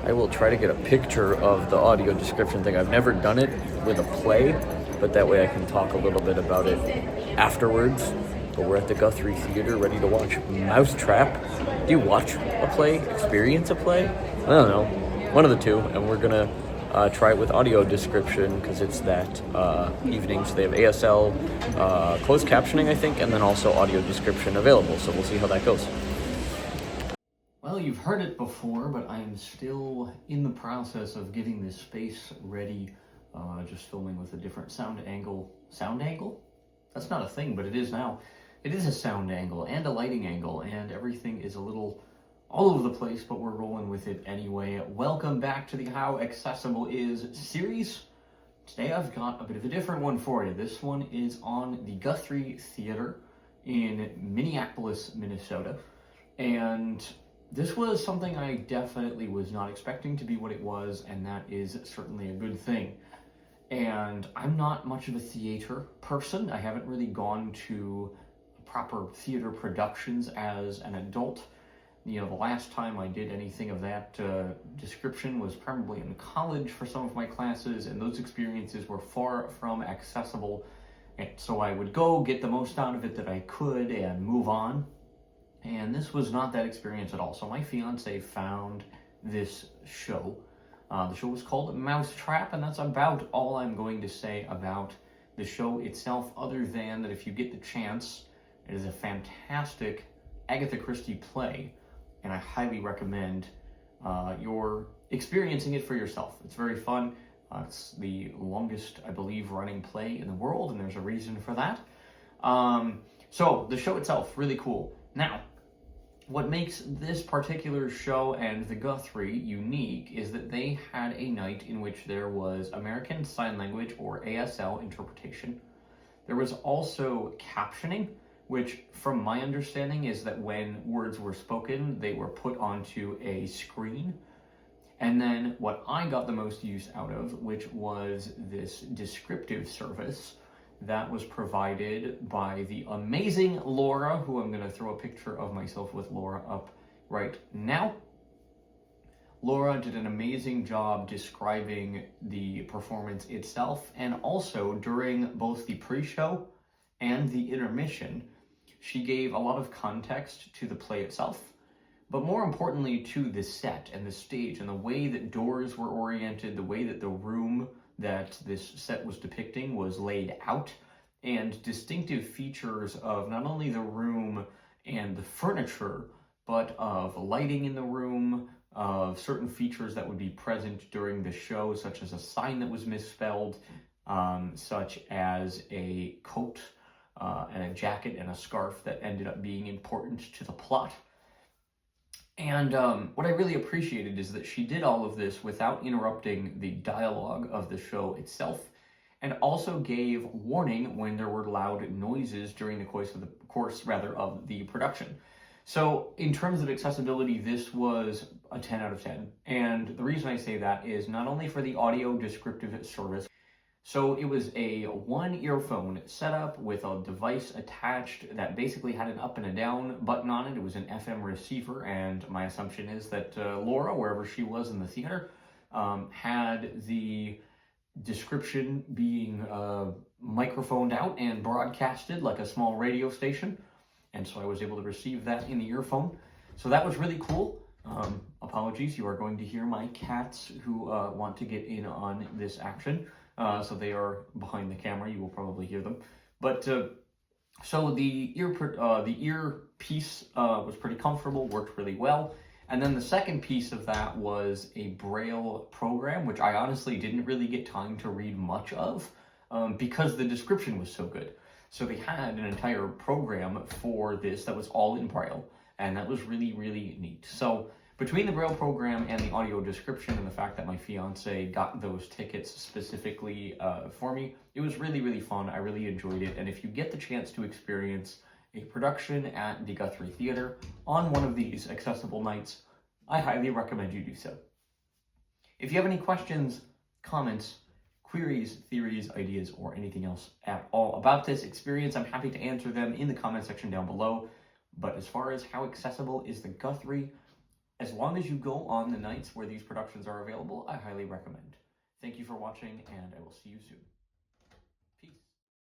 I will try to get a picture of the audio description thing. I've never done it with a play, but that way I can talk a little bit about it afterwards. But we're at the Guthrie Theater ready to watch Mousetrap. Do you watch a play? Experience a play? I don't know. One of the two. And we're going to try it with audio description because it's that evening. So they have ASL, closed captioning, I think, and then also audio description available. So we'll see how that goes. Well, you've heard it before, but I am still in the process of getting this space ready. Just filming with a different sound angle. Sound angle? That's not a thing, but it is now. It is a sound angle and a lighting angle, and everything is a little all over the place, but we're rolling with it anyway. Welcome back to the How Accessible Is series. Today I've got a bit of a different one for you. This one is on the Guthrie Theater in Minneapolis, Minnesota. And this was something I definitely was not expecting to be what it was, and that is certainly a good thing. And I'm not much of a theater person. I haven't really gone to proper theater productions as an adult. You know, the last time I did anything of that description was probably in college for some of my classes, and those experiences were far from accessible. And so I would go get the most out of it that I could and move on. And this was not that experience at all. So my fiance found this show. The show was called Mousetrap, and that's about all I'm going to say about the show itself, other than that if you get the chance, it is a fantastic Agatha Christie play, and I highly recommend you're experiencing it for yourself. It's very fun. It's the longest, I believe, running play in the world, and there's a reason for that. So the show itself, really cool. Now, what makes this particular show and the Guthrie unique is that they had a night in which there was American Sign Language, or ASL, interpretation. There was also captioning, which from my understanding is that when words were spoken, they were put onto a screen. And then what I got the most use out of, which was this descriptive service that was provided by the amazing Laura, who I'm going to throw a picture of myself with Laura up right now. Laura did an amazing job describing the performance itself, and also during both the pre-show and the intermission, she gave a lot of context to the play itself, but more importantly to the set and the stage and the way that doors were oriented, the way that the room that this set was depicting was laid out, and distinctive features of not only the room and the furniture, but of lighting in the room, of certain features that would be present during the show, such as a sign that was misspelled, such as a coat and a jacket and a scarf that ended up being important to the plot. And what I really appreciated is that she did all of this without interrupting the dialogue of the show itself, and also gave warning when there were loud noises during the course of the production. So in terms of accessibility, this was a 10 out of 10. And the reason I say that is not only for the audio descriptive service. So it was a one earphone setup with a device attached that basically had an up and a down button on it. It was an FM receiver, and my assumption is that Laura, wherever she was in the theater, had the description being microphoned out and broadcasted like a small radio station. And so I was able to receive that in the earphone. So that was really cool. Apologies, you are going to hear my cats who want to get in on this action. So they are behind the camera. You will probably hear them. But so the earpiece was pretty comfortable, worked really well. And then the second piece of that was a Braille program, which I honestly didn't really get time to read much of because the description was so good. So they had an entire program for this that was all in Braille, and that was really, really neat. So between the Braille program and the audio description and the fact that my fiance got those tickets specifically for me, it was really, really fun. I really enjoyed it. And if you get the chance to experience a production at the Guthrie Theater on one of these accessible nights, I highly recommend you do so. If you have any questions, comments, queries, theories, ideas, or anything else at all about this experience, I'm happy to answer them in the comment section down below. But as far as how accessible is the Guthrie, as long as you go on the nights where these productions are available, I highly recommend. Thank you for watching, and I will see you soon.